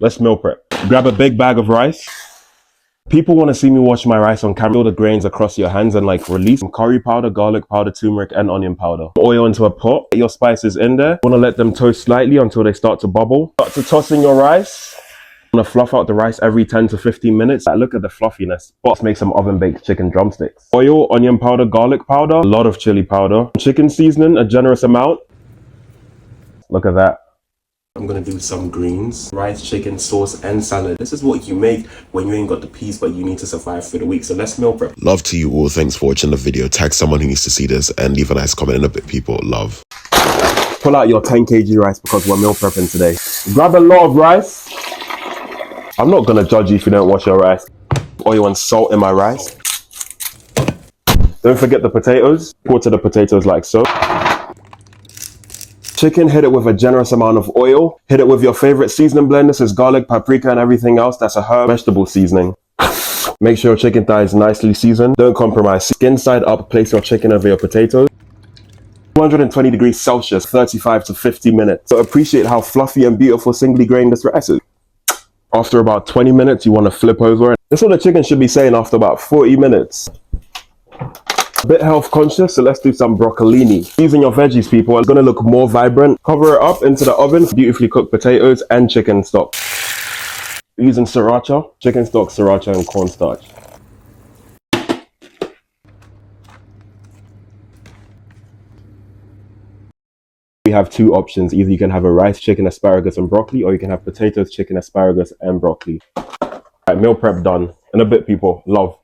Let's meal prep. Grab a big bag of rice. People want to see me wash my rice on camera. All the grains across your hands and like release some curry powder, garlic powder, turmeric, and onion powder. Oil into a pot. Get your spices in there. You want to let them toast slightly until they start to bubble. Start to toss in your rice. You want to fluff out the rice every 10 to 15 minutes. Look at the fluffiness. Let's make some oven baked chicken drumsticks. Oil, onion powder, garlic powder, a lot of chili powder. Chicken seasoning, a generous amount. Look at that. I'm gonna do some greens, rice, chicken, sauce, and salad. This is what you make when you ain't got the peas, but you need to survive through the week. So let's meal prep. Love to you all. Thanks for watching the video. Tag someone who needs to see this and leave a nice comment in a bit, people. Love. Pull out your 10 kg rice because we're meal prepping today. Grab a lot of rice. I'm not gonna judge you if you don't wash your rice. Oil and salt in my rice. Don't forget the potatoes. Quarter the potatoes like so. Chicken, hit it with a generous amount of oil. Hit it with your favorite seasoning blend. This is garlic, paprika, and everything else. That's a herb vegetable seasoning. Make sure your chicken thigh is nicely seasoned. Don't compromise. Skin side up, place your chicken over your potatoes. 220 degrees Celsius, 35 to 50 minutes. So appreciate how fluffy and beautiful singly grained this rice is. After about 20 minutes, you want to flip over. That's what the chicken should be saying after about 40 minutes. A bit health conscious, so let's do some broccolini. Season your veggies, people. It's gonna look more vibrant. Cover it up into the oven. Beautifully cooked potatoes and chicken stock. Using sriracha, chicken stock, sriracha, and cornstarch. We have two options. Either you can have a rice, chicken, asparagus, and broccoli, or you can have potatoes, chicken, asparagus, and broccoli. All right, meal prep done. In a bit, people. Love.